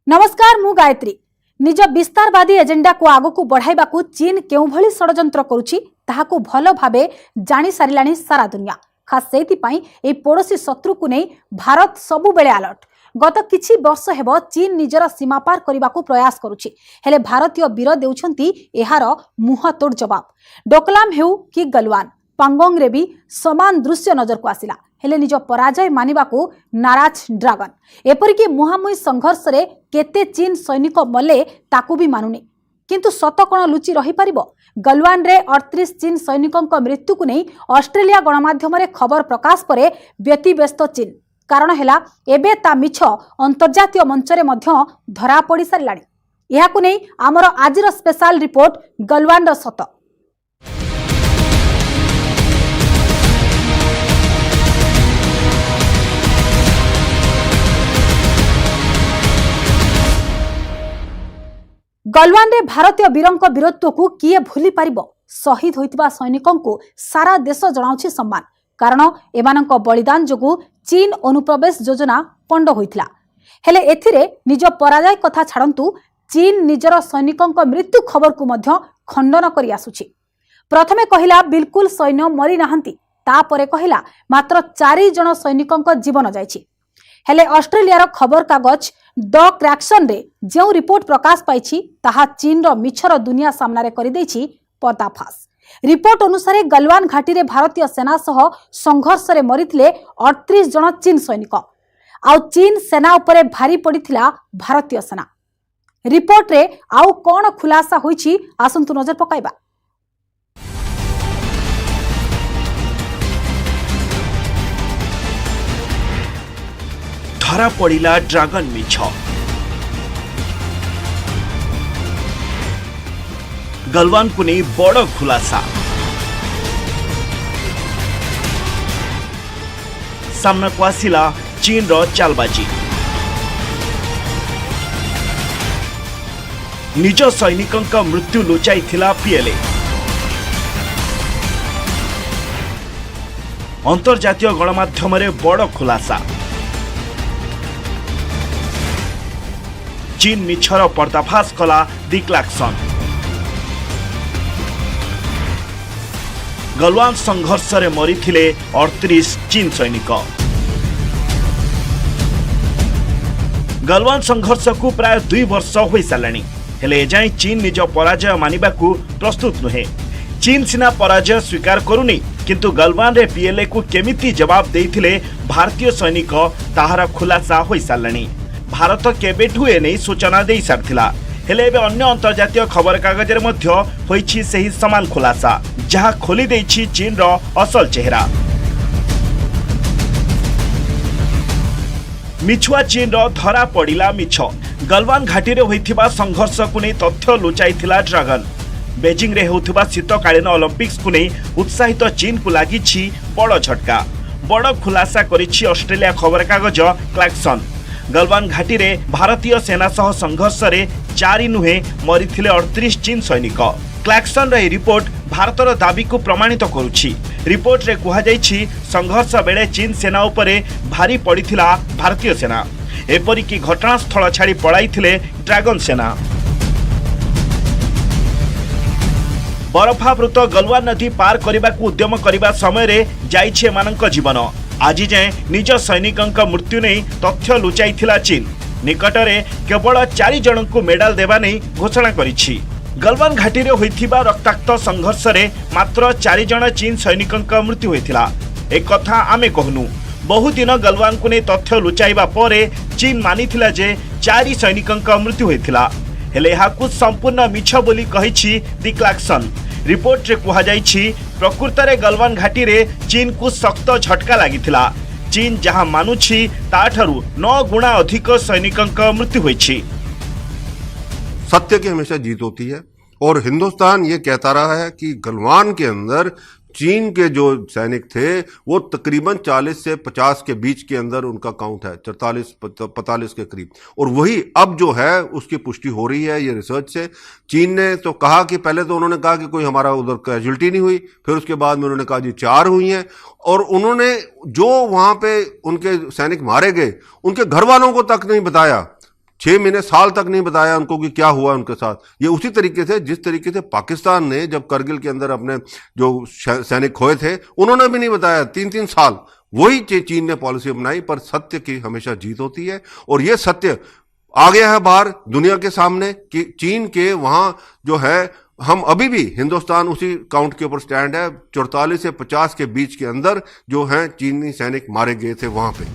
नमस्कार मु गायत्री। निज विस्तारवादी एजेंडा को आगु बढ़ाइबा चीन केउ भली षडयंत्र करुछि ताहाकु भल भाबे जानि सारिलाणी सारा दुनिया। खास सेइथिपाई ए पड़ोसी शत्रु को नहीं भारत सबु बेले अलर्ट। गत किछि वर्ष हेब चीन निजर सीमा पार करने प्रयास करुछि, हेले भारतीय वीर देउछंती एहार मुहतोड़ जवाब। डोकलाम हेउ कि गलवान, पांगोंग रे भी समान दृश्य नजर को आसिला, हेले निज पराजय मानिबाकू नाराज ड्रागन। एपरिकी मुहांमुही संघर्ष रे केते चीन सैनिक मले ताकू भी मानुनी, किंतु सत कोन लुचि रही परिबो? गलवान रे 38 चीन सैनिकों मृत्यु को नहीं ऑस्ट्रेलिया गणमाध्यम रे खबर प्रकाश परे व्यतिव्यस्त चीन। कारण हेला एबे ता मिछ अंतर्जातीय मंच रे मध्य धरा पड़ी सारिलाणी। एहाकू नहीं आमर आजिर स्पेशल रिपोर्ट गलवान रो सत। गलवान रे भारतीय वीरंक वीरत्व को किए भूली पारिबो? शहीद होइतिबा सैनिकों को सारा देश जणाउछि सम्मान, कारण एमानंक बलिदान जोगु चीन अनुप्रवेश योजना पंड होइतिला। हेले एथिरे निज पराजय कथा छाड़ंतु, चीन निजर सैनिकों मृत्यु खबर को मध्य खंडन करि आसुछि। प्रथमे कहिला बिल्कुल सैन्य मरी नाहंती, तापरे कहिला मात्र 4 जण सैनिकों जीवन जाइछि। हेले ऑस्ट्रेलिया खबर कागज द क्रैक्सन रे जो रिपोर्ट प्रकाश पाइछि ताहा चीन रो मिछर दुनिया सामना कर देछि पर्दाफाश। रिपोर्ट अनुसार गलवान घाटी रे भारतीय सेना सह संघर्ष रे मरिथिले 38 जण चीन सैनिक। आउ चीन सेना उपरे भारी पड़िथिला भारतीय सेना। रिपोर्ट रे आउ कोन खुलासा होइछि आसंतु नजर पकाइबा। धरा पड़िला ड्रागन मिछ। गलवान को नहीं बड़ खुलासा। सामना को आसिला चीन रो चालबाजी। निज सैनिकों का मृत्यु लुचाई थिला पीएलए। अंतर्जातीय गणमाध्यम रे बड़ खुलासा। चीन मिछर पर्दाफाश कला द क्लैक्सन। गलवान संघर्ष रे मरिथिले 38 चीन सैनिक। गलवान संघर्ष को प्राय 2 वर्ष हो साराणी, हेले एजाई चीन निज पराजय मानिबाकू प्रस्तुत नुहे। चीन सिना पराजय स्वीकार करुनी, किंतु गलवान रे पीएलए को केमिति जवाब देइथिले भारतीय सैनिक ताहार खुलासा हो साराणी। भारत केबेठू एने सूचना दे सारथिला, हेले एबे अन्य अंतर्जातीय खबर कागज रे मध्य होइछि सही समान खुलासा, जहा खोली देइछि चीन रो असल चेहरा। मिछुआ चीन रो धरा पड़िला मिछ। गलवान घाटी रे होइथिबा संघर्ष को नै तथ्य लुचाइथिला ड्रागन। बेजिंग रे होउथिबा शीतकालीन ओलंपिक्स को नै उत्साहित चीन को लागिछि बड़ झटका। बड़ खुलासा करिछि ऑस्ट्रेलिया खबर कागज क्लैक्सन। गलवान घाटी रे भारतीय सेना सह संघर्ष रे 4 नुहे मरिथिले 38 चीन सैनिक। क्लैक्सन रे रिपोर्ट भारतर दाबी को प्रमाणित करुछि। रिपोर्ट रे कुहा जाइछि संघर्ष बेले चीन सेना उपरे भारी पड़िथिला भारतीय सेना। एपरिकी घटनास्थल छाड़ी पळाइथिले ड्रैगन सेना। बरफावृत गलवान नदी पार करबाकू उद्यम करबा समय रे जाइछि एमानक जीवन। आज जाए निज सैनिकों मृत्यु नहीं तथ्य लुचाइथिला चीन। निकटरे केवल 4 जन को मेडाल देवा नहीं घोषणा करिछि। गलवान घाटी रे होइथिबा रक्ताक्त संघर्ष रे मात्र 4 जन चीन सैनिकों मृत्यु होइथिला। एक कथा आमे कहनु, बहु दिन गलवान को नहीं तथ्य लुचाइबा परे चीन मानिथिला जे 4 सैनिकों मृत्यु होइथिला, हेले एहाकू संपूर्ण मिछ बोली कहिछि द क्लैक्सन। रिपोर्ट रे कुहा जाइछि प्रकृत रे गलवान घाटी रे चीन को सख्त झटका लागिथिला। चीन जहां मानुछि ताठारु 9 गुणा अधिक सैनिकों मृत्यु होइछि। सत्य की हमेशा जीत होती है और हिंदुस्तान ये कहता रहा है कि गलवान के अंदर चीन के जो सैनिक थे वो तकरीबन 40 से 50 के बीच के अंदर उनका काउंट है, 44-45 के करीब। और वही अब जो है उसकी पुष्टि हो रही है ये रिसर्च से। चीन ने तो कहा कि पहले तो उन्होंने कहा कि कोई हमारा उधर कैजुअल्टी नहीं हुई, फिर उसके बाद में उन्होंने कहा जी 4 हुई हैं। और उन्होंने जो वहां पे उनके सैनिक मारे गए उनके घर वालों को तक नहीं बताया 6 महीने साल तक नहीं बताया उनको कि क्या हुआ उनके साथ। ये उसी तरीके से जिस तरीके से पाकिस्तान ने जब करगिल के अंदर अपने जो सैनिक खोए थे उन्होंने भी नहीं बताया 3-3 साल। वही चीन ने पॉलिसी अपनाई, पर सत्य की हमेशा जीत होती है और ये सत्य आ गया है बाहर दुनिया के सामने कि चीन के वहां जो है, हम अभी भी हिंदुस्तान उसी काउंट के ऊपर स्टैंड है, 44 से 50 के बीच के अंदर जो है चीनी सैनिक मारे गए थे वहां पे।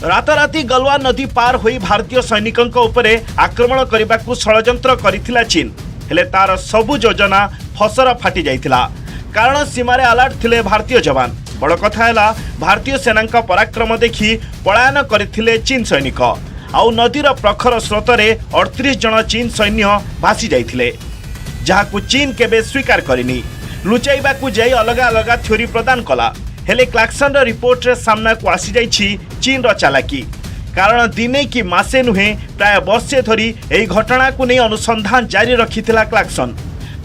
राताराती गलवान नदी पार होई भारतीय सैनिकों उपरे आक्रमण करने को षड्यंत्र करिथिला चीन, हेले तार सबु योजना फसर फाटी जाइथिला। कारण सीमारे अलर्ट थिले भारतीय जवान। बड़ कथा है भारतीय सेना पराक्रम देखि पलायन करथिले चीन सैनिक। आउ नदीर प्रखर स्रोतरे 38 जन चीन सैन्य भासी जाइथिले, जहाकु चीन केबे स्वीकार करिनी। लुचाइबाकू जाई अलग अलग थ्योरी प्रदान कला, हेले क्लाक्सन रिपोर्ट रे सामना को आसी जाइछि चीन रो चालाकी। कारण दिने कि मासे नुहे प्राय वर्षे धरी एही घटना को नहीं अनुसंधान जारी रखिथिला क्लाक्सन।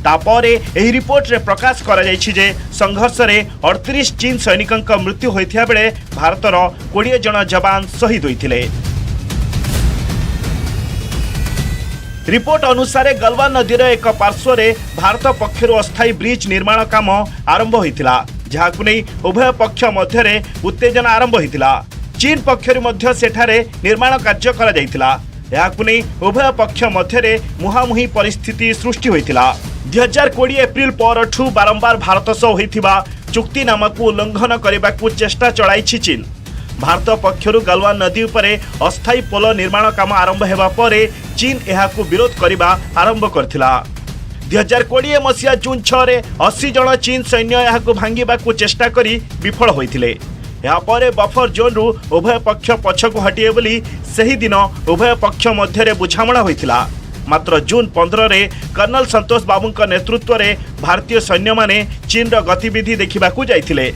तापरे एही रिपोर्ट रे प्रकाश करा जाइछि जे संघर्ष रे 38 चीन सैनिकक मृत्यु होइथिया बेले भारतर 20 जन जवान शहीद होइथिले। रिपोर्ट अनुसार गलवान नदीर एक पार्श्व रे भारत पक्षर अस्थायी ब्रिज निर्माण काम आरंभ होइथिला, जहाकु नै उभय पक्ष मध्य उत्तेजना आरंभ होइथिला। चीन पक्षर मध्य सेठारे निर्माण कार्य करा जाइथिला। याकु नै उभय पक्ष मध्य मुहांमुही परिस्थिति सृष्टि होइथिला। 2020 एप्रिल परठू बारंबार भारत सह होइथिबा चुक्तिनामाकू उल्लंघन करबाकू चेष्टा चलाइछि चीन। भारत पक्षर गलवान नदी उपरे अस्थायी पोल निर्माण काम आरंभ हेबा परे चीन एहाकू विरोध करिबा आरंभ करथिला। 2020 मसीहा जून 6 रे 80 जन चीन सैन्य एहाकू भांगिबाकू चेष्टा करी विफल होइथिले। या परे बफर जोन रु उभय पक्ष पछकू हटिए बोली सही दिन उभय पक्ष मध्य बुझामणा होइथिला। मात्र जून 15 रे कर्नल संतोष बाबूଙ୍କ नेतृत्व रे भारतीय सैन्य माने चीन रो गतिविधि देखिबाकू जाइथिले।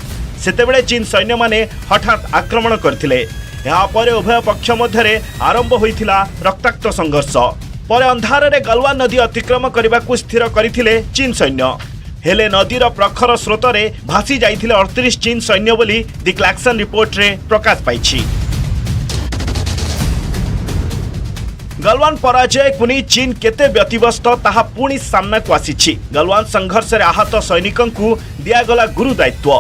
सेतेबेले चीन सैन्य माने हठात आक्रमण करथिले। या परे उभय पक्ष मध्य आरंभ होइथिला रक्ताक्त संघर्ष। परे अंधार रे गलवान नदी अतिक्रम करबाकू स्थिर करथिले चीन सैन्य, हेले नदीर प्रखर स्रोतरे भासी जाइथिले 38 चीन सैन्य बोली दि क्लाक्सन रिपोर्ट रे प्रकाश पाइछि। गलवान पराजय कुनी चीन केते व्यतिव्यस्त ताहा पुणी सामना को आसीछि। गलवान संघर्ष रे आहत सैनिकों को दियागला गुरु दायित्व।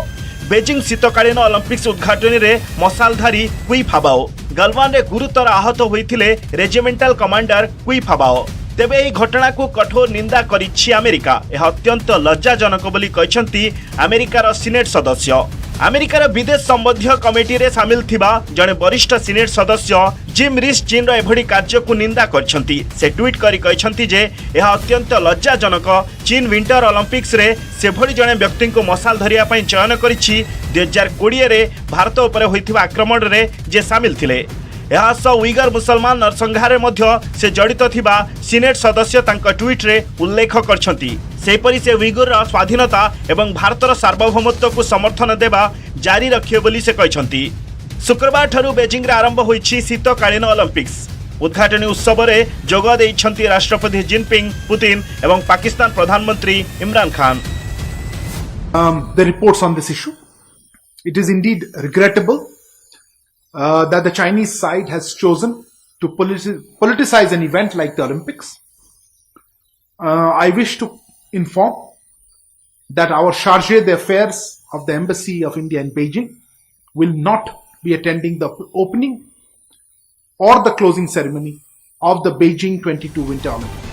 बेजिंग शीतकालीन ओलंपिक्स उद्घाटन रे मसालधारी कुई फाबाओ गलवान रे गुरुतर आहत होइथिले रेजिमेंटाल कमांडर कुई फाबाओ। तेबे एही घटना को कठोर निंदा करिछि अमेरिका। यह अत्यंत लज्जाजनक बोली कहिसंती अमेरिकार सीनेट सदस्य। अमेरिकार विदेश संबंधी कमिटी रे शामिल थिबा जने वरिष्ठ सीनेट सदस्य जिम रिस चीन रो एभडी कार्य को निंदा करछंती। से ट्वीट करी कहिसंती जे यह अत्यंत लज्जाजनक। चीन विंटर ओलंपिक्स रे सेभडी जने व्यक्ति को मसाल धरिया पई चयन करिछि 2020 रे भारत उपरे होइथिबा आक्रमण रे जे शामिल थिले। यह उइगर मुसलमान नरसंहार मध्य से जड़ित थिबा सीनेट सदस्य तांका ट्वीट रे उल्लेख करछंती। सेपरि से उइगर स्वाधीनता एवं भारतर सार्वभौमत्व को समर्थन देबा जारी रखिए बोली से कहछंती। शुक्रवार ठारू बेजिंग रे आरंभ होइछि शीतकालीन ओलंपिक्स। उद्घाटनी उत्सव रे जोग दैछंती राष्ट्रपति जिनपिंग, पुतिन एवं पाकिस्तान प्रधानमंत्री Imran Khan. The reports on this issue. It is indeed regrettable that the Chinese side has chosen to politicize an event like the Olympics. I wish to inform that our chargé d'affaires of the Embassy of India in Beijing will not be attending the opening or the closing ceremony of the Beijing 22 Winter Olympics.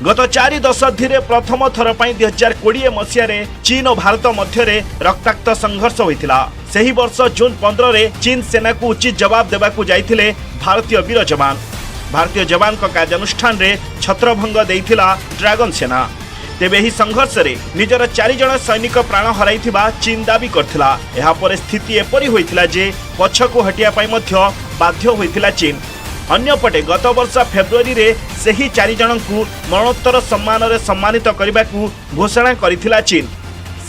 गत 4 दशंधि प्रथम थर पर 2020 मसीह चीन और भारत मध्य रक्ताक्त संघर्ष होइथिला। सही वर्ष जून 15 रे चीन सेना को उचित जवाब देबाकू जाइथिले भारतीय वीर जवान। भारतीय जवान का कार्यानुष्ठान रे छत्रभंग देइथिला ड्रैगन सेना। तेबे ही संघर्ष रे निजर 4 जन सैनिक प्राण हराइथिबा चीन दाबी करथिला। एहा पर स्थिति एपरि होइथिला जे पछकू हटिया पई मध्य बाध्य होइथिला चीन। अन्यपटे गत वर्ष फेब्रुआरी रे सही 4 जन को मरणोत्तर सम्मान रे सम्मानित करबाकू घोषणा करिथिला चीन।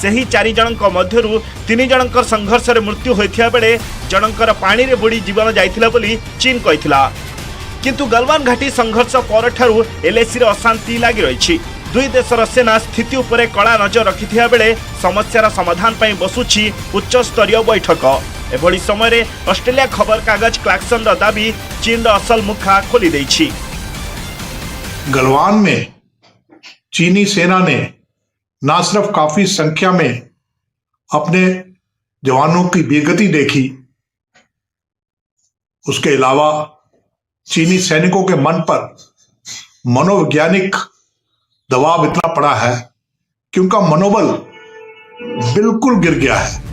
सही 4 जन मध्यरु 3 जनकर संघर्ष रे मृत्यु होइथिया बेले जनकर पानी रे बुड़ी जीवन जाइथिला बोली चीन कहिथिला। किंतु गलवान घाटी संघर्ष परठारु एलएसी रे अशांति लागि रहिछि। दुई देशर सेना स्थिति उपरे कड़ा नजर रखिथिया बेले समस्यार समाधान पई बसुछि उच्च स्तरीय बैठक। एभली समय ऑस्ट्रेलिया खबर कागज क्लैक्सन दाबी चीन असल मुखा खोली देछि। गलवान में चीनी सेना ने न सिर्फ काफी संख्या में अपने जवानों की वीरगति देखी, उसके अलावा चीनी सैनिकों के मन पर मनोवैज्ञानिक दबाव इतना पड़ा है कि उनका मनोबल बिल्कुल गिर गया है।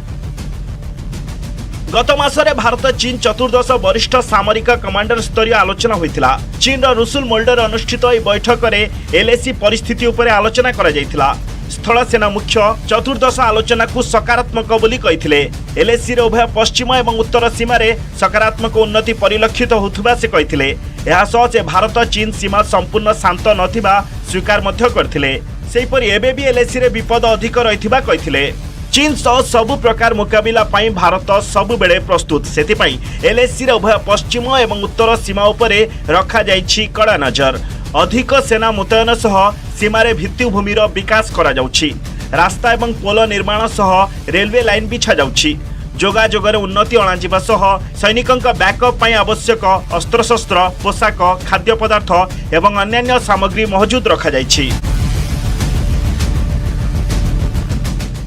गत मासरे भारत चीन चतुर्दश वरिष्ठ सामरिक कमांडर स्तरीय आलोचना होइतिला। चीन रुसुल मोल्डर अनुष्ठित एई बैठक में एलएसी परिस्थिति उपरे आलोचना करा जायतिला। स्थल सेना मुख्य चतुर्दश आलोचना को सकारात्मक बोली कहिथिले। एलएसी रे उभय पश्चिम एवं उत्तर सीमा रे सकारात्मक उन्नति परिलक्षित होथुबा से कहिथिले। एहा सह से भारत चीन सीमा संपूर्ण शांत नथिबा स्वीकार मध्य करथिले। सेहिपरि एबे भी एलएसी रे विपद अधिक रहिथिबा कहिथिले। चीन सह सबु प्रकार मुकाबिला पाई भारत सबु बेले प्रस्तुत। सेतिपाई एलएसी रे उभय पश्चिम एवं उत्तर सीमा उपरे रखा जाइछि कड़ा नजर। अधिक सेना मुतयन सह सीमारे भित्तिभूमिर विकास करा जाउछि। रास्ता एवं पोल निर्माण सह रेलवे लाइन बिछा जाउछि। जोगाजोगर उन्नति अणाजिबा सह सैनिकंक बैकअप पाई आवश्यक अस्त्रशस्त्र, पोशाक, खाद्य पदार्थ एवं अन्यान्य सामग्री मौजूद रखा जाइछि।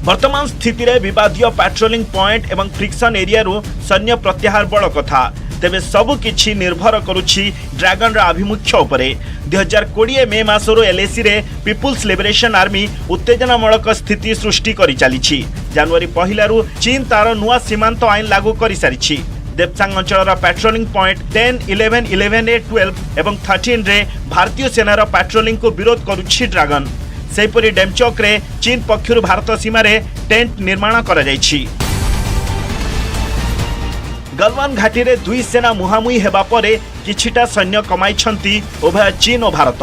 वर्तमान स्थिति रे विवादीय पेट्रोलिंग पॉइंट एवं फ्रिक्शन एरिया रु सैन्य प्रत्याहार बड़ कथा। तेबे सबु किछि निर्भर करुछि ड्रैगन रा आभिमुख्य उपरे। 2020 मे मासरो एलएसी रे पीपुल्स लिबरेशन आर्मी उत्तेजनामूलक स्थिति सृष्टि करि चलिछि। जनवरी पहिला रु चीन तार नुआ सीमांत आईन लागू करि सारिछि। देवसांग अंचल पेट्रोलिंग पॉइंट 10, 11, 11A, 12 एवं 13 रे भारतीय सेनार पेट्रोलिंग को विरोध करुछि ड्रैगन। सेहिपरि डेमचौक रे चीन पक्षरु भारत सीमा रे टेंट निर्माण करा जाइछि। गलवान घाटी रे दुई सेना मुहामुही हेबा परे किछिटा सैन्य कमाइछंती उभय चीन और भारत।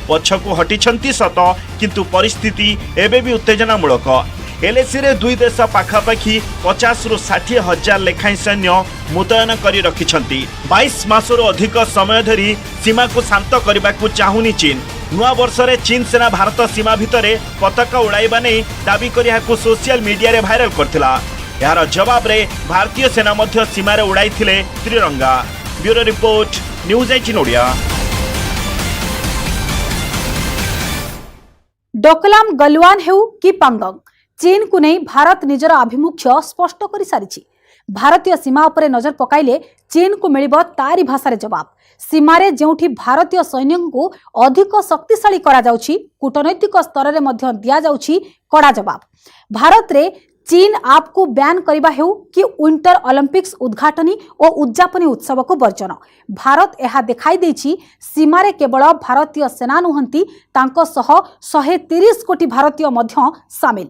पछकु हटिछंती सत, किंतु परिस्थिति एबे भी उत्तेजनामूलक। एलएसी रे दुई देश पाखापाखि 50 रु 60 हजार लेखाई सैन्य मुतयन करी रखिछंती। 22 मासरो अधिक समय धरी सीमा को शांत करबाकू चाहुनी चीन। नुआ वर्ष रे चीन सेना भारत सीमा भितरे पताका उड़ाइबा नै दाबी करि हाकू सोशल मीडिया रे भाइरल करथिला। यार जवाब रे भारतीय सेना मध्य सीमा रे उड़ाइथिले त्रिरंगा। Bureau report, news 18 Odia. Doklam Galwan हेउ कि पांगंग, चीन को नहीं भारत निजर आभिमुख्य स्पष्ट कर सारी। भारतीय सीमा उपरे नजर पकाइले चीन को मिलिब तारी भाषारे जवाब। सीमारे जेउठी भारतीय सैन्यों को अधिक शक्तिशाली करा जाउछि, कूटनैतिक स्तर रे मध्य दिया जाउछि कड़ा जवाब। भारत रे चीन आप को बैन करबा हेउ कि विंटर ओलंपिक्स उद्घाटनी और उद्यापनी उत्सव को वर्जन। भारत यह देखाई देछि सीमारे केवल भारतीय सेना नुहंती, तांको सह 130 कोटी भारतीय मध्य सामिल।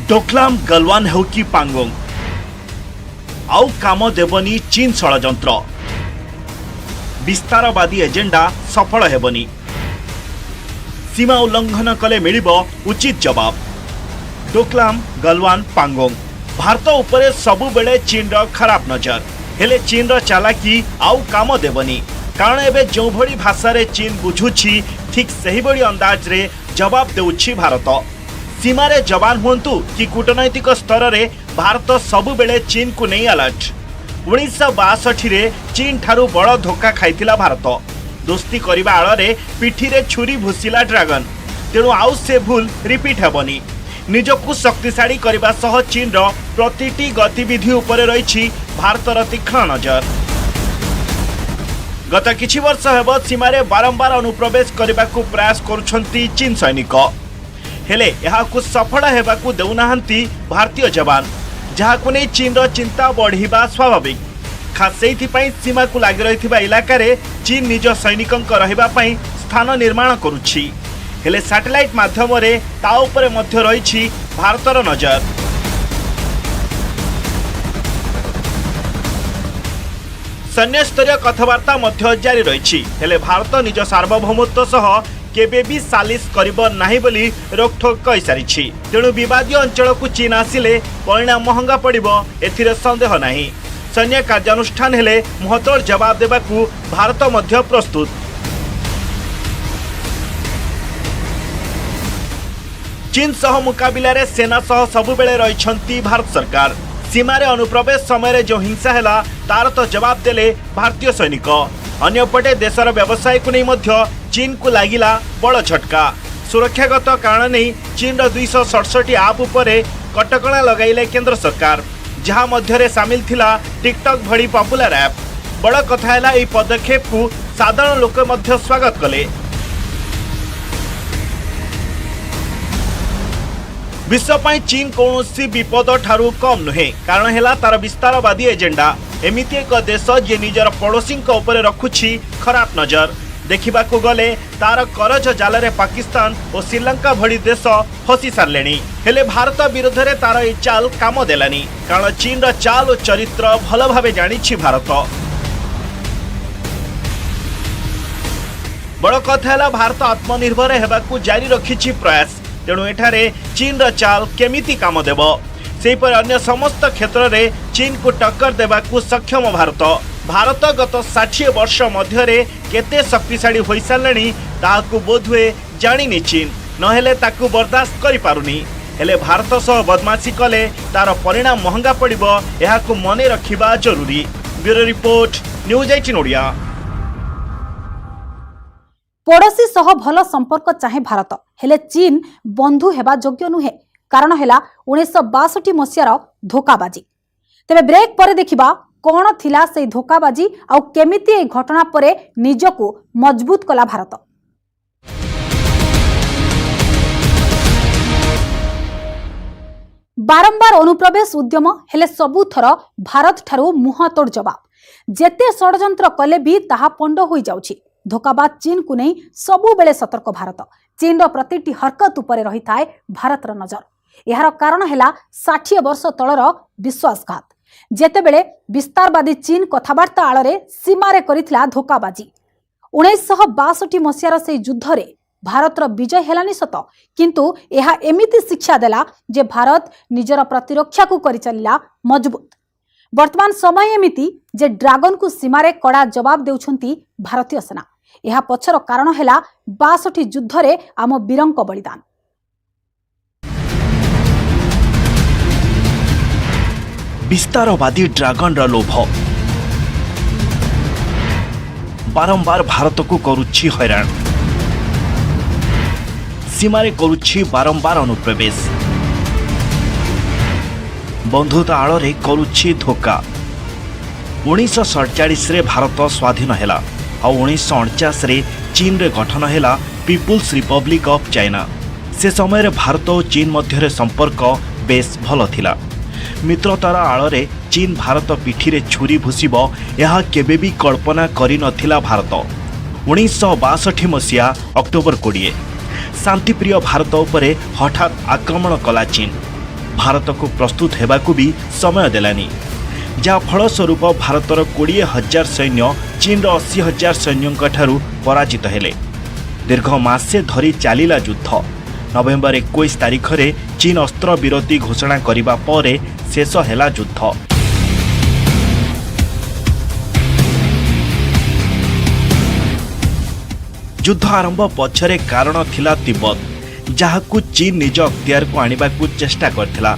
डोकलाम गलवान हेउ कि पांगोंग, आउ काम देबनी चीन षड़यंत्र। विस्तारवादी एजेंडा सफल हेबनी। सीमा उल्लंघन कले मिलिबो उचित जवाब। डोकलाम गलवान पांगोंग, भारत उपरे सबु बेले चीन रो खराब नजर। हेले चीन रो चालाकी आउ काम देबनी, कारण एबे जो भली भाषा रे चीन बुझुछि ठीक सही बड़ी अंदाज रे जवाब देउछि भारत। सीमारे जवान हुंतु कि कूटनैतिक स्तर रे भारत सबु बेले चीन को नहीं अलर्ट। 1962 रे चीन ठारू बड़ धोखा खाइथिला भारत। दोस्ती करिबा आଳରେ पिठी रे छुरी भूसिला ड्रैगन। तेणु आउ से भूल रिपीट हेबनी। निजकु शक्तिशाली करबा सह चीन रो प्रतिटी गतिविधि उपरे रहिछि भारतर तीक्ष्ण नजर। गत किछि वर्ष हेब सीमारे बारंबार अनुप्रवेश करबाकू प्रयास करुछंती चीन सैनिक। हेले यहाकू सफल हेबाकू देउनाहंती भारतीय जवान, जहाकू नै चीन रो चिंता बढ़िबा स्वाभाविक। खास सेइथिपाई सीमा को लागि रहिथिबा इलाका रे चीन निज सैनिकंक रहिबा पई स्थान निर्माण करुछि। हेले सैटेलाइट माध्यम रे ता उपरे मध्य रहिछि भारतर नजर। सैन्य स्तरीय कथबार्ता मध्य जारी रहिछि। हेले भारत निज सार्वभौमत्व सह केबे भी सालिस करिबो नाही बोली रोकठोक कहि सारिछि। तेणु विवादीय अंचल को चीन आसिले परिणाम महंगा पड़िबो एथिरे संदेह नाही। सैन्य कार्यानुष्ठान हेले मुहतोड़ जवाब देबाकू भारत मध्य प्रस्तुत। चीन सह मुकाबिला रे सेना सह सबुबेले रहिछंती भारत सरकार। सीमारे अनुप्रवेश समय जो हिंसा हैला तार तो जवाब देले भारतीय सैनिक। अन्यपटे देशर व्यवसाय को नहीं मध्य चीन को लागिला बड़ झटका। सुरक्षागत कारण नहीं चीन 267 आप उपरे कटकणा लगाइले केंद्र सरकार, जहां मध्यरे सामिल थिला टिकटॉक भड़ी पॉपुलर ऐप। बड़ कथा हैला एही पदक्षेप को साधारण लोक मध्य स्वागत कले। विश्व पाई चीन कौनसी विपद ठारू कम नुहे, कारण हैला तार विस्तारवादी एजेंडा। एमिति एक देश जे निजर पड़ोशी उपरे रखुछि खराब नजर। देखा गले तार करज जाल रे पाकिस्तान और श्रीलंका भली देश फसी सारे। हेले भारत विरोध में तार ये चाल काम देलानी, कारण चीन रा चाल और चरित्र भल भावे जानिछि भारत। बड़ कथा है भारत आत्मनिर्भर हेबाकू जारी रखिछि प्रयास। तेणु एठारे चीन रा चाल केमिति काम देव, सेहीपर अन्य समस्त क्षेत्र में चीन को टक्कर देबाकू सक्षम भारत। भारत गत 60 वर्ष मध्य केते शक्तिशाली हो सारे ताकू बोधहुए जानी चीन, नहेले ताकू बर्दाश्त करि पारुनी। हेले भारत सह बदमाशी कले तार परिणाम महंगा पड़िबो, एहाकू मने रखिबा जरूरी। Bureau report, news 18 Odia. पड़ोशी सह भल संपर्क चाहे भारत, हेले चीन बंधु हेबा योग्य नुहे। कारण हैला 1962 मसीहार धोकाबाजी। तेबे ब्रेक पर देखिबा कौन थिला से धोकाबाजी आउ केमिति ए घटना परे निजको मजबूत कला भारत। बारंबार अनुप्रवेश उद्यम हेले सबु थर भारत ठारू मुहतोड़ जवाब। जेते षडयंत्र कले भी ताहा पंड होई जाउछि। धोकाबाज चीन को नहीं सबु बेले सतर्क भारत। चीन रो प्रतिटी हरकत उपरे रही थाए भारत रो नजर। यार कारण हैला 60 वर्ष तलर विश्वासघात। जेतेबेले विस्तारवादी चीन कथबार्ता आଳରେ सीमारे करिथिला धोकाबाजी। 1962 मसीहार से युद्ध रे भारतर विजय हेलानी सत, किंतु यह एमिति शिक्षा देला जे भारत निजर प्रतिरक्षा को करि चलिला मजबूत। वर्तमान समय एमिति जे ड्रैगन को सीमारे कड़ा जवाब देउछंती भारतीय सेना। यह पछर कारण हैला 62 युद्ध रे आम वीरंक बलिदान। विस्तारवादी ड्रैगन रा लोभ बारंबार भारत को करुछि हैरान। सीमारे करुछि बारंबार अनुप्रवेश, बंधुता आଳରେ करुछि धोका। 1947 रे भारत स्वाधीन हैला और 1949 रे चीन रे गठन हैला पीपुल्स रिपब्लिक ऑफ चाइना। से समय रे भारत और चीन मध्य संपर्क बेस भल थिला। मित्रतार आଳରେ चीन भारत पिठी रे छुरी भूसिब यह केबे भी कल्पना करि नथिला भारत। 1962 मसीहा अक्टोबर 20 शांतिप्रिय भारत उपरे हठात आक्रमण कला चीन। भारत को प्रस्तुत हेबाकू भी समय देलानी, जहा फलस्वरूप भारतर 20,000 सैन्य चीन 80,000 सैन्यों ठारू पराजित हेले। दीर्घ मासे धरी चलिला युद्ध। नवेम्बर 21 तारिख रे चीन अस्त्र विरति घोषणा करिबा परे शेष हेला युद्ध। युद्ध आरंभ पछरे कारण थिला तिब्बत, जहाकू चीन निज अख्तियार को आनिबाकू चेष्टा करथिला,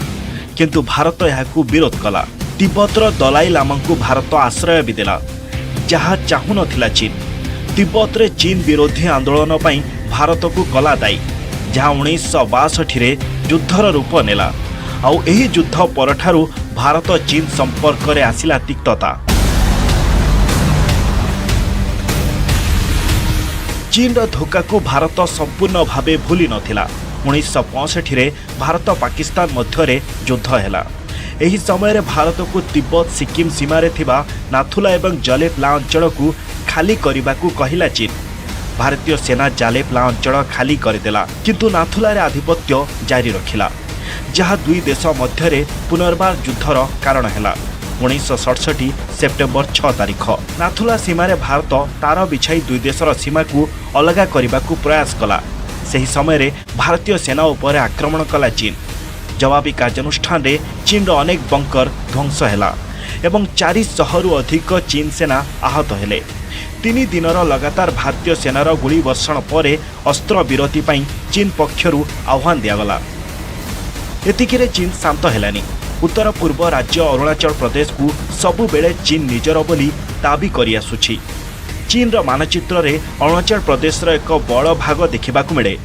किंतु भारत यहाकू विरोध कला। तिब्बतर दलाई लामा को भारत आश्रय भी देला, जहा चाहू नथिला चीन। तिब्बत रे चीन विरोधी आंदोलन पई भारत को कला दायी, जहां 1962 रे युद्धर रूप नेला। आउ एही युद्ध परठारू भारत चीन संपर्क रे आसिला तिक्तता। चीन धोका को भारत संपूर्ण भावे भूली नथिला। 1965 रे भारत पाकिस्तान मध्य युद्ध हैला। एही समय रे भारत को तिब्बत सिक्किम सीमारे थिबा नाथुला एवं जालेपला अंचल को खाली करबाकू कहिला चीन। भारतीय सेना जालेपला अंचल खाली करदेला, किंतु नाथुला रे आधिपत्य जारी रखिला, जहा दुई देश मध्य पुनर्बार युद्धर कारण हैला। 1967 सेप्टेम्बर 6 तारिख नाथुला सीमारे भारत तार बिछाई दुई देशर सीमा को अलगा करबाकू प्रयास कला। सही समय रे भारतीय सेना उपर आक्रमण कला चीन। जवाबी कार्यानुष्ठान रे चीन अनेक बंकर ध्वंस हैला एवं 400 रु अधिक चीन सेना आहत हेले। 3 दिनर लगातार भारतीय सेनार गुली वर्षण पर अस्त्र विरति ପାଇଁ चीन पक्षरु आह्वान दियागला। एतिकिरे चीन शांत हेलानी। उत्तर पूर्व राज्य अरुणाचल प्रदेश को सबु बेले चीन निजर बोली दाबी करि आसुछि। चीन मानचित्र रे अरुणाचल प्रदेश एक बड़ भाग देखा मिले।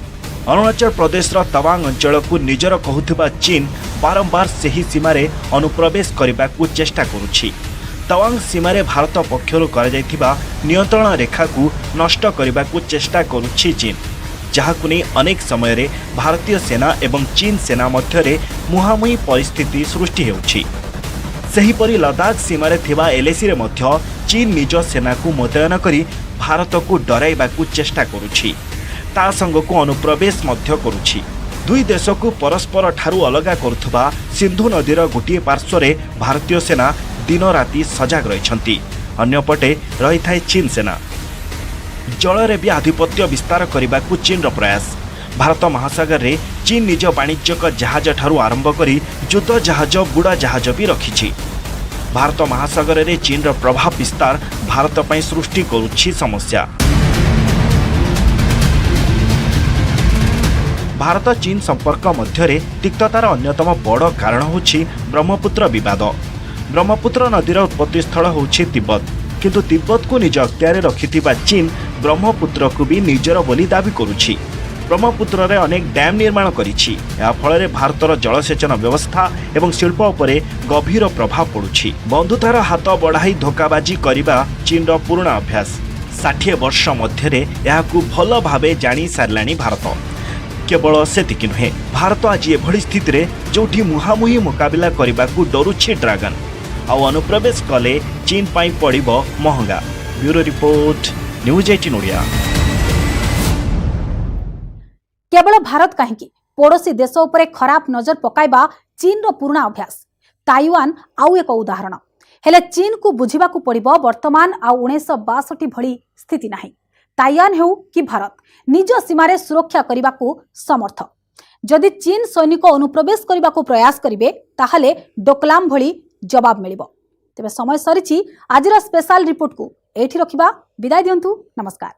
अरुणाचल प्रदेश तवांग अंचल को निजर कहूथिबा चीन बारंबार सही सीमार अनुप्रवेश करने को चेष्टा करुछि। तवांग सीमार भारत पक्षरु करा जायथिबा नियंत्रण रेखा को नष्ट करने को चेष्टा करुछि चीन, जहाकु नहीं अनेक समय रे भारतीय सेना एवं चीन सेना मध्य मुहांमुही परिस्थिति सृष्टि हेउछि। सेहीपरि लद्दाख सीमार थिबा एलएसी रे मध्य चीन निज सेना को मुतयन करी भारत को डराइबाकू चेष्टा करुछि। ता संगकू अनुप्रवेश मध्य करुछि। दुई देश को परस्पर ठारू अलगा करुथबा सिंधु नदीर गोटे पार्श्व रे भारतीय सेना दिन राति सजाग रहिछंती। अन्यपटे रही थाए चीन सेना। जल भी आधिपत्य विस्तार करने को चीन प्रयास। भारत महासागर रे चीन निज वाणिज्यिक जहाज ठारू आरंभ करी युद्ध जहाज बुड़ा जहाज भी रखिछि। भारत महासागर रे चीन प्रभाव विस्तार भारत पई सृष्टि करुछि समस्या। भारत चीन संपर्क मध्य तिक्ततार अन्यतम बड़ कारण होछि ब्रह्मपुत्र विवाद। ब्रह्मपुत्र नदीर उत्पत्ति स्थल होछि तिब्बत, किंतु तिब्बत को निज अख्तियार रखिथिबा चीन ब्रह्मपुत्र को भी निजर बोली दाबी करुछि। ब्रह्मपुत्र रे अनेक डैम निर्माण करिछि। या फଳରେ भारतर जलसेचन व्यवस्था एवं शिल्प उपरे गभीर प्रभाव पड़ुछि। बंधुतार हाथ बढ़ाई धोकाबाजी करिबा चीनर पुराना अभ्यास। 60 वर्ष मध्य याकू भल भावे जानी सारलानी भारत। केवल सेतिकी नुहे, भारत आज एभली स्थिति रे जोठी मुहामुही मुकाबिला करबाकू डरुछि ड्रैगन। आउ अनुप्रवेश कले चीन पाई पड़िबो महंगा। Bureau report, news 18 Odia. केवल भारत कहीं पड़ोशी देश उपरे खराब नजर पकाइबा चीन रो पुराना अभ्यास। ताइवान आउ एक उदाहरण। हेले चीन को बुझिबाकू पड़िबो वर्तमान आउ 1962 भली स्थिति नाही। ताइवान हेउ कि भारत निज सीमारे सुरक्षा करबाकू समर्थ। जदि चीन सैनिक अनुप्रवेश करबाकू प्रयास करिवे ताहले डोकलाम भली जवाब मिलिबो। तेबे समय सरिछि आजिर स्पेशल रिपोर्ट को एठी रखिबा। विदाय दियंतु। नमस्कार।